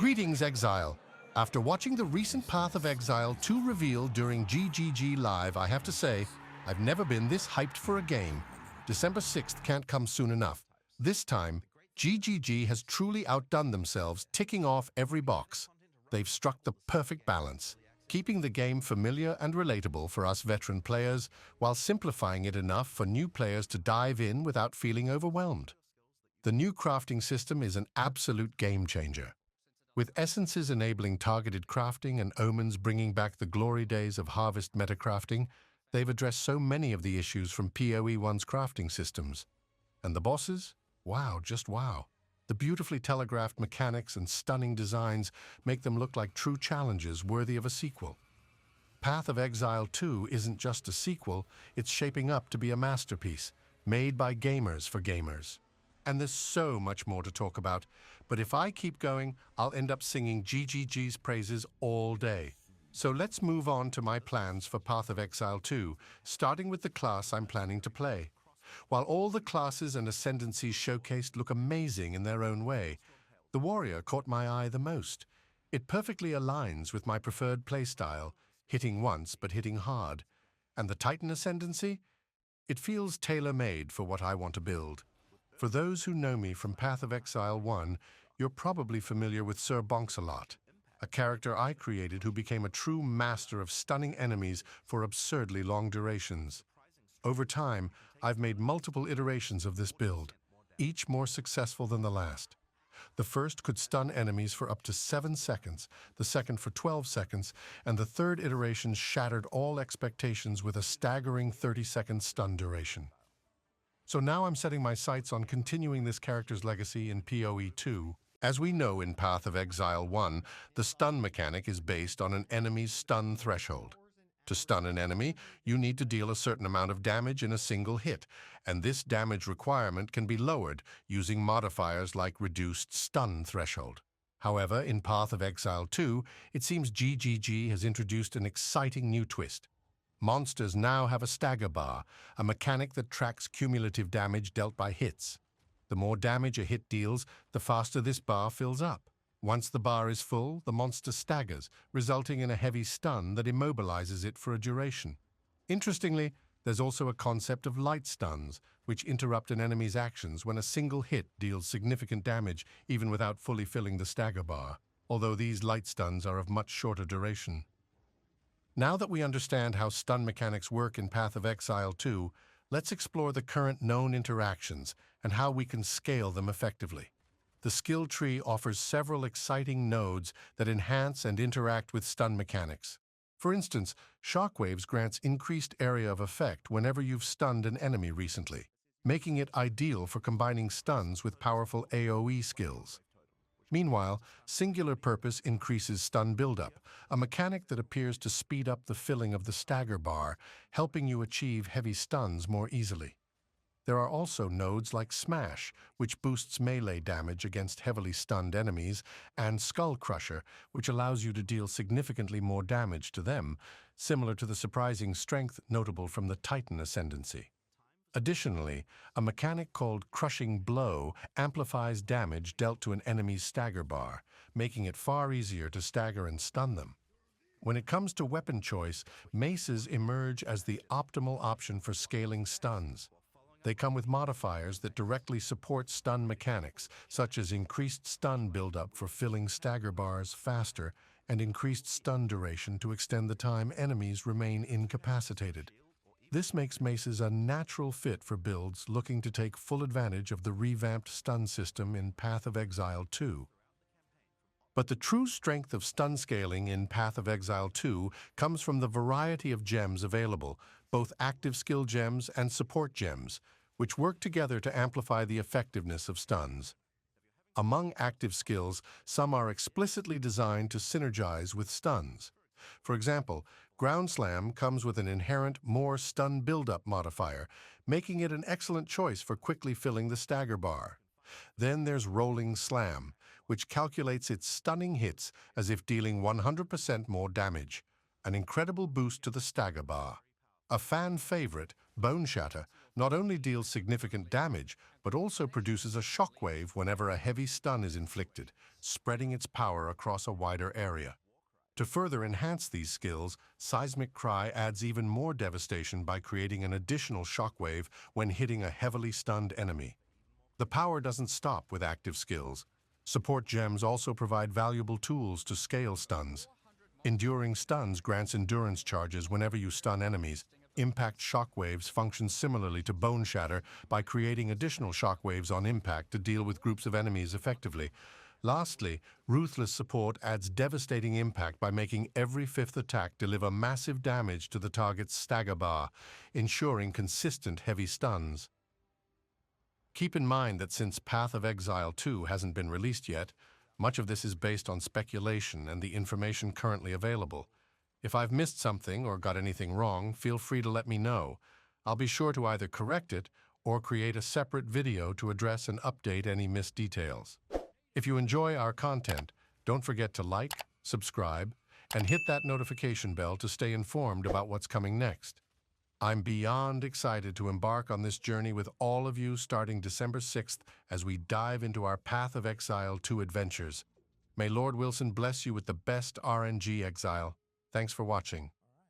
Greetings, Exile. After watching the recent Path of Exile 2 reveal during GGG Live, I have to say, I've never been this hyped for a game. December 6th can't come soon enough. This time, GGG has truly outdone themselves, ticking off every box. They've struck the perfect balance, keeping the game familiar and relatable for us veteran players, while simplifying it enough for new players to dive in without feeling overwhelmed. The new crafting system is an absolute game changer. With essences enabling targeted crafting and omens bringing back the glory days of harvest metacrafting, they've addressed so many of the issues from POE 1's crafting systems. And the bosses? Wow, just wow. The beautifully telegraphed mechanics and stunning designs make them look like true challenges worthy of a sequel. Path of Exile 2 isn't just a sequel, it's shaping up to be a masterpiece, made by gamers for gamers. And there's so much more to talk about, but if I keep going, I'll end up singing GGG's praises all day. So let's move on to my plans for Path of Exile 2, starting with the class I'm planning to play. While all the classes and ascendancies showcased look amazing in their own way, the warrior caught my eye the most. It perfectly aligns with my preferred playstyle, hitting once but hitting hard. And the Titan ascendancy? It feels tailor-made for what I want to build. For those who know me from Path of Exile 1, you're probably familiar with SirBonksalot, a character I created who became a true master of stunning enemies for absurdly long durations. Over time, I've made multiple iterations of this build, each more successful than the last. The first could stun enemies for up to 7 seconds, the second for 12 seconds, and the third iteration shattered all expectations with a staggering 30-second stun duration. So now I'm setting my sights on continuing this character's legacy in POE 2. As we know in Path of Exile 1, the stun mechanic is based on an enemy's stun threshold. To stun an enemy, you need to deal a certain amount of damage in a single hit, and this damage requirement can be lowered using modifiers like reduced stun threshold. However, in Path of Exile 2, it seems GGG has introduced an exciting new twist. Monsters now have a stagger bar, a mechanic that tracks cumulative damage dealt by hits. The more damage a hit deals, the faster this bar fills up. Once the bar is full, the monster staggers, resulting in a heavy stun that immobilizes it for a duration. Interestingly, there's also a concept of light stuns, which interrupt an enemy's actions when a single hit deals significant damage even without fully filling the stagger bar, although these light stuns are of much shorter duration. Now that we understand how stun mechanics work in Path of Exile 2, let's explore the current known interactions and how we can scale them effectively. The skill tree offers several exciting nodes that enhance and interact with stun mechanics. For instance, Shockwaves grants increased area of effect whenever you've stunned an enemy recently, making it ideal for combining stuns with powerful AoE skills. Meanwhile, Singular Purpose increases stun buildup, a mechanic that appears to speed up the filling of the stagger bar, helping you achieve heavy stuns more easily. There are also nodes like Smash, which boosts melee damage against heavily stunned enemies, and Skull Crusher, which allows you to deal significantly more damage to them, similar to the surprising strength notable from the Titan ascendancy. Additionally, a mechanic called Crushing Blow amplifies damage dealt to an enemy's stagger bar, making it far easier to stagger and stun them. When it comes to weapon choice, maces emerge as the optimal option for scaling stuns. They come with modifiers that directly support stun mechanics, such as increased stun buildup for filling stagger bars faster and increased stun duration to extend the time enemies remain incapacitated. This makes maces a natural fit for builds looking to take full advantage of the revamped stun system in Path of Exile 2. But the true strength of stun scaling in Path of Exile 2 comes from the variety of gems available, both active skill gems and support gems, which work together to amplify the effectiveness of stuns. Among active skills, some are explicitly designed to synergize with stuns. For example, Ground Slam comes with an inherent more stun buildup modifier, making it an excellent choice for quickly filling the stagger bar. Then there's Rolling Slam, which calculates its stunning hits as if dealing 100% more damage, an incredible boost to the stagger bar. A fan favorite, Bone Shatter, not only deals significant damage, but also produces a shockwave whenever a heavy stun is inflicted, spreading its power across a wider area. To further enhance these skills, Seismic Cry adds even more devastation by creating an additional shockwave when hitting a heavily stunned enemy. The power doesn't stop with active skills. Support gems also provide valuable tools to scale stuns. Enduring Stuns grants endurance charges whenever you stun enemies. Impact Shockwaves function similarly to Bone Shatter by creating additional shockwaves on impact to deal with groups of enemies effectively. Lastly, Ruthless Support adds devastating impact by making every fifth attack deliver massive damage to the target's stagger bar, ensuring consistent heavy stuns. Keep in mind that since Path of Exile 2 hasn't been released yet, much of this is based on speculation and the information currently available. If I've missed something or got anything wrong, feel free to let me know. I'll be sure to either correct it or create a separate video to address and update any missed details. If you enjoy our content, don't forget to like, subscribe, and hit that notification bell to stay informed about what's coming next. I'm beyond excited to embark on this journey with all of you starting December 6th as we dive into our Path of Exile 2 adventures. May Lord Wilson bless you with the best RNG Exile. Thanks for watching.